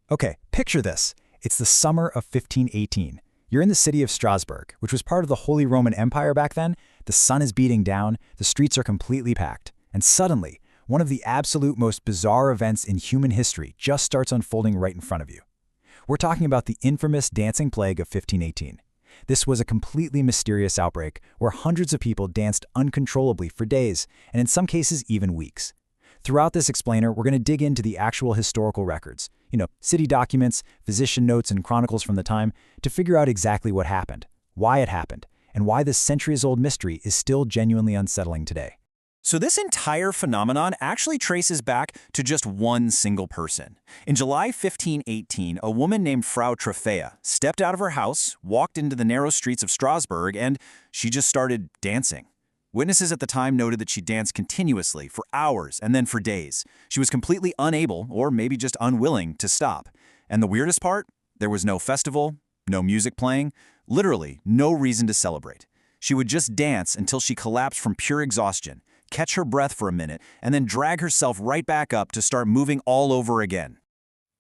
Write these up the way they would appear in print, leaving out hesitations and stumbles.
Okay, picture this. It's the summer of 1518. You're in the city of Strasbourg, which was part of the Holy Roman Empire back then. The sun is beating down, the streets are completely packed, and suddenly, one of the absolute most bizarre events in human history just starts unfolding right in front of you. We're talking about the infamous dancing plague of 1518. This was a completely mysterious outbreak where hundreds of people danced uncontrollably for days, and in some cases even weeks. Throughout this explainer, we're going to dig into the actual historical records, city documents, physician notes, and chronicles from the time, to figure out exactly what happened, why it happened, and why this centuries-old mystery is still genuinely unsettling today. So this entire phenomenon actually traces back to just one single person. In July 1518, a woman named Frau Troffea stepped out of her house, walked into the narrow streets of Strasbourg, and she just started dancing. Witnesses at the time noted that she danced continuously for hours and then for days. She was completely unable, or maybe just unwilling, to stop. And the weirdest part? There was no festival, no music playing, literally no reason to celebrate. She would just dance until she collapsed from pure exhaustion, catch her breath for a minute, and then drag herself right back up to start moving all over again.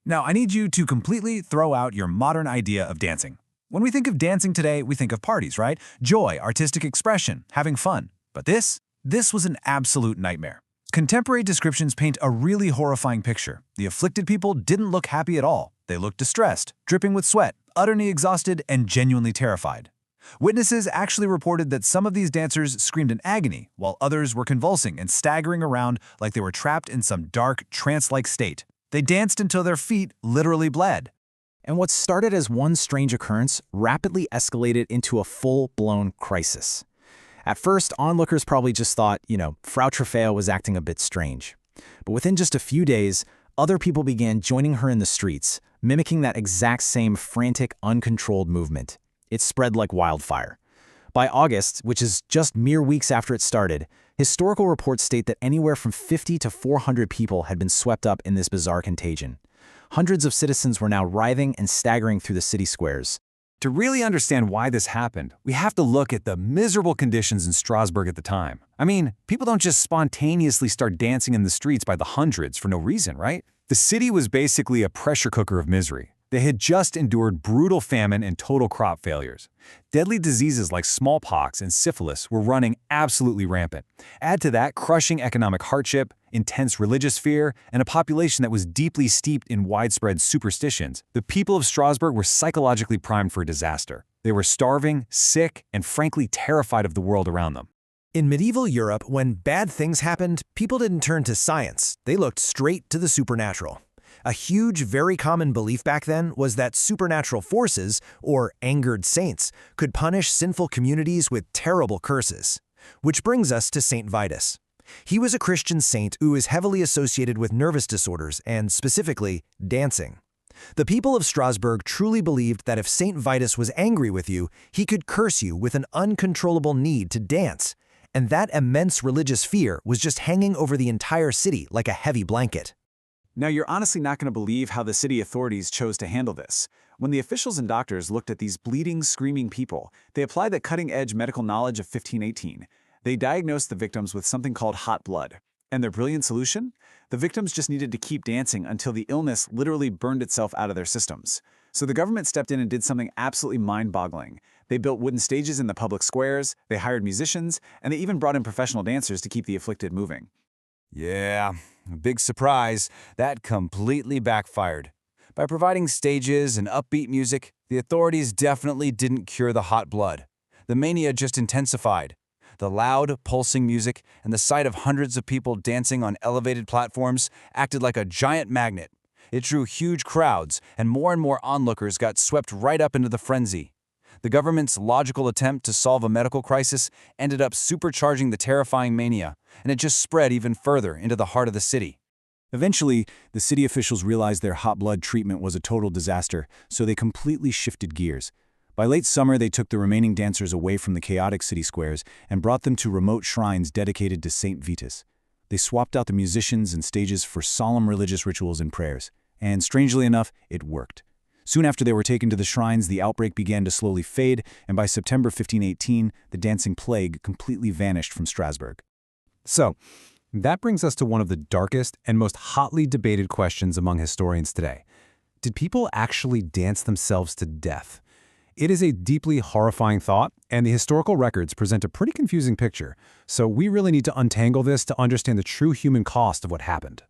Now, I need you to completely throw out your modern idea of dancing. When we think of dancing today, we think of parties, right? Joy, artistic expression, having fun. But this was an absolute nightmare. Contemporary descriptions paint a really horrifying picture. The afflicted people didn't look happy at all. They looked distressed, dripping with sweat, utterly exhausted, and genuinely terrified. Witnesses actually reported that some of these dancers screamed in agony, while others were convulsing and staggering around like they were trapped in some dark, trance-like state. They danced until their feet literally bled. And what started as one strange occurrence rapidly escalated into a full-blown crisis. At first, onlookers probably just thought, Frau Troffea was acting a bit strange. But within just a few days, other people began joining her in the streets, mimicking that exact same frantic, uncontrolled movement. It spread like wildfire. By August, which is just mere weeks after it started, historical reports state that anywhere from 50 to 400 people had been swept up in this bizarre contagion. Hundreds of citizens were now writhing and staggering through the city squares. To really understand why this happened, we have to look at the miserable conditions in Strasbourg at the time. I mean, people don't just spontaneously start dancing in the streets by the hundreds for no reason, right? The city was basically a pressure cooker of misery. They had just endured brutal famine and total crop failures. Deadly diseases like smallpox and syphilis were running absolutely rampant. Add to that crushing economic hardship, intense religious fear, and a population that was deeply steeped in widespread superstitions. The people of Strasbourg were psychologically primed for disaster. They were starving, sick, and frankly terrified of the world around them. In medieval Europe, when bad things happened, people didn't turn to science. They looked straight to the supernatural. A huge, very common belief back then was that supernatural forces, or angered saints, could punish sinful communities with terrible curses. Which brings us to Saint Vitus. He was a Christian saint who is heavily associated with nervous disorders and, specifically, dancing. The people of Strasbourg truly believed that if Saint Vitus was angry with you, he could curse you with an uncontrollable need to dance. And that immense religious fear was just hanging over the entire city like a heavy blanket. Now, you're honestly not going to believe how the city authorities chose to handle this. When the officials and doctors looked at these bleeding, screaming people, they applied the cutting-edge medical knowledge of 1518. They diagnosed the victims with something called hot blood. And their brilliant solution? The victims just needed to keep dancing until the illness literally burned itself out of their systems. So the government stepped in and did something absolutely mind-boggling. They built wooden stages in the public squares, they hired musicians, and they even brought in professional dancers to keep the afflicted moving. Yeah, a big surprise. That completely backfired. By providing stages and upbeat music, the authorities definitely didn't cure the hot blood. The mania just intensified. The loud, pulsing music and the sight of hundreds of people dancing on elevated platforms acted like a giant magnet. It drew huge crowds, and more onlookers got swept right up into the frenzy. The government's logical attempt to solve a medical crisis ended up supercharging the terrifying mania, and it just spread even further into the heart of the city. Eventually, the city officials realized their hot blood treatment was a total disaster, so they completely shifted gears. By late summer, they took the remaining dancers away from the chaotic city squares and brought them to remote shrines dedicated to Saint Vitus. They swapped out the musicians and stages for solemn religious rituals and prayers. And strangely enough, it worked. Soon after they were taken to the shrines, the outbreak began to slowly fade, and by September 1518, the dancing plague completely vanished from Strasbourg. So, that brings us to one of the darkest and most hotly debated questions among historians today. Did people actually dance themselves to death? It is a deeply horrifying thought, and the historical records present a pretty confusing picture, so we really need to untangle this to understand the true human cost of what happened.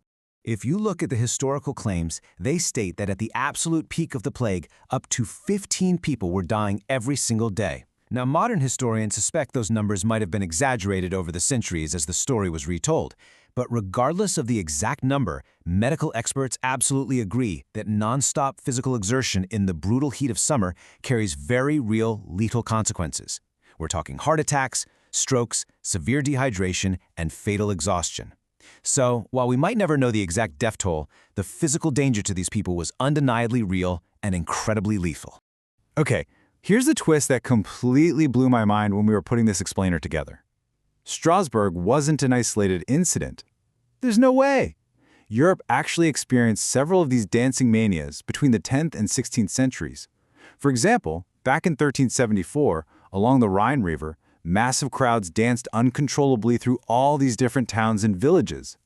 If you look at the historical claims, they state that at the absolute peak of the plague, up to 15 people were dying every single day. Now, modern historians suspect those numbers might have been exaggerated over the centuries as the story was retold. But regardless of the exact number, medical experts absolutely agree that nonstop physical exertion in the brutal heat of summer carries very real lethal consequences. We're talking heart attacks, strokes, severe dehydration, and fatal exhaustion. So, while we might never know the exact death toll, the physical danger to these people was undeniably real and incredibly lethal. Okay, here's the twist that completely blew my mind when we were putting this explainer together. Strasbourg wasn't an isolated incident. There's no way. Europe actually experienced several of these dancing manias between the 10th and 16th centuries. For example, back in 1374, along the Rhine River, massive crowds danced uncontrollably through all these different towns and villages.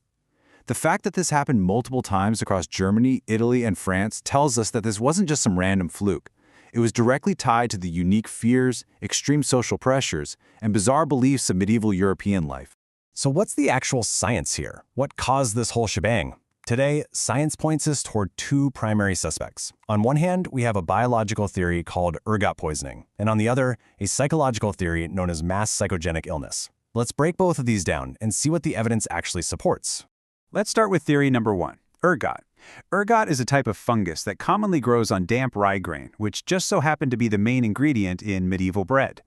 The fact that this happened multiple times across Germany, Italy, and France tells us that this wasn't just some random fluke. It was directly tied to the unique fears, extreme social pressures, and bizarre beliefs of medieval European life. So what's the actual science here? What caused this whole shebang? Today, science points us toward two primary suspects. On one hand, we have a biological theory called ergot poisoning, and on the other, a psychological theory known as mass psychogenic illness. Let's break both of these down and see what the evidence actually supports. Let's start with theory number 1, ergot. Ergot is a type of fungus that commonly grows on damp rye grain, which just so happened to be the main ingredient in medieval bread.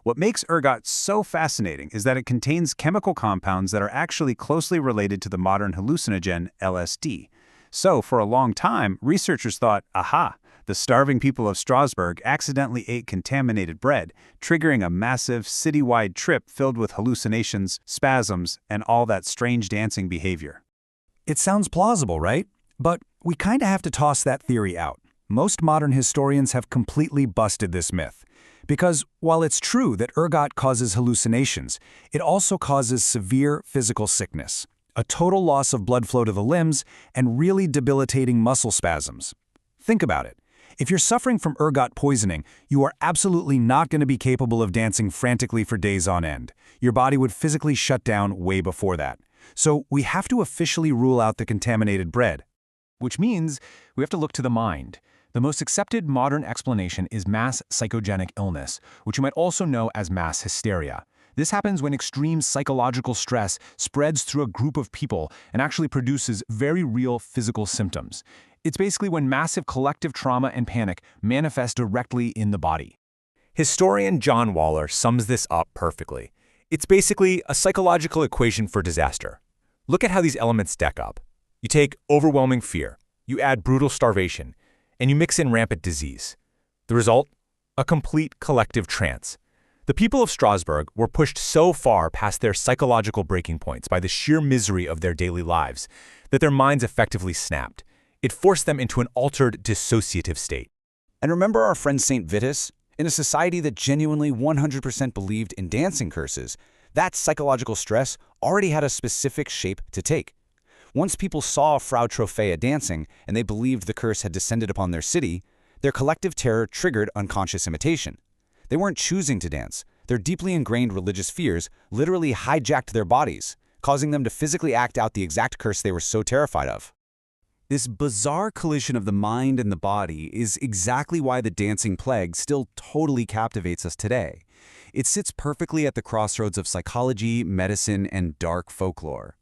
What makes ergot so fascinating is that it contains chemical compounds that are actually closely related to the modern hallucinogen LSD. So, for a long time, researchers thought, aha, the starving people of Strasbourg accidentally ate contaminated bread, triggering a massive citywide trip filled with hallucinations, spasms, and all that strange dancing behavior. It sounds plausible, right? But we kind of have to toss that theory out. Most modern historians have completely busted this myth. Because while it's true that ergot causes hallucinations, it also causes severe physical sickness, a total loss of blood flow to the limbs, and really debilitating muscle spasms. Think about it. If you're suffering from ergot poisoning, you are absolutely not going to be capable of dancing frantically for days on end. Your body would physically shut down way before that. So we have to officially rule out the contaminated bread. Which means we have to look to the mind. The most accepted modern explanation is mass psychogenic illness, which you might also know as mass hysteria. This happens when extreme psychological stress spreads through a group of people and actually produces very real physical symptoms. It's basically when massive collective trauma and panic manifest directly in the body. Historian John Waller sums this up perfectly. It's basically a psychological equation for disaster. Look at how these elements stack up. You take overwhelming fear, you add brutal starvation, and you mix in rampant disease. The result? A complete collective trance. The people of Strasbourg were pushed so far past their psychological breaking points by the sheer misery of their daily lives that their minds effectively snapped. It forced them into an altered dissociative state. And remember our friend St. Vitus? In a society that genuinely 100% believed in dancing curses, that psychological stress already had a specific shape to take. Once people saw Frau Troffea dancing and they believed the curse had descended upon their city, their collective terror triggered unconscious imitation. They weren't choosing to dance. Their deeply ingrained religious fears literally hijacked their bodies, causing them to physically act out the exact curse they were so terrified of. This bizarre collision of the mind and the body is exactly why the dancing plague still totally captivates us today. It sits perfectly at the crossroads of psychology, medicine, and dark folklore.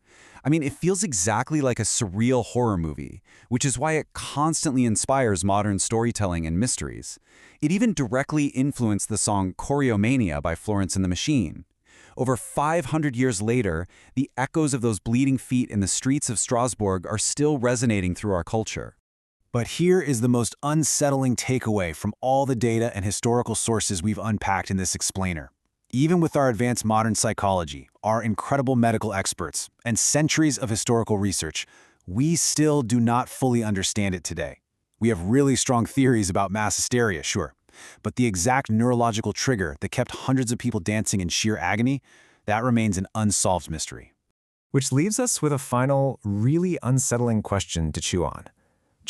I mean, it feels exactly like a surreal horror movie, which is why it constantly inspires modern storytelling and mysteries. It even directly influenced the song Choreomania by Florence and the Machine. Over 500 years later, the echoes of those bleeding feet in the streets of Strasbourg are still resonating through our culture. But here is the most unsettling takeaway from all the data and historical sources we've unpacked in this explainer. Even with our advanced modern psychology, our incredible medical experts, and centuries of historical research, we still do not fully understand it today. We have really strong theories about mass hysteria, sure, but the exact neurological trigger that kept hundreds of people dancing in sheer agony, that remains an unsolved mystery. Which leaves us with a final, really unsettling question to chew on.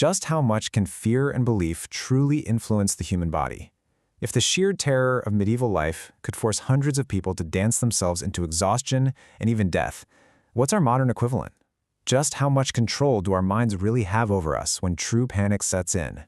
Just how much can fear and belief truly influence the human body? If the sheer terror of medieval life could force hundreds of people to dance themselves into exhaustion and even death, what's our modern equivalent? Just how much control do our minds really have over us when true panic sets in?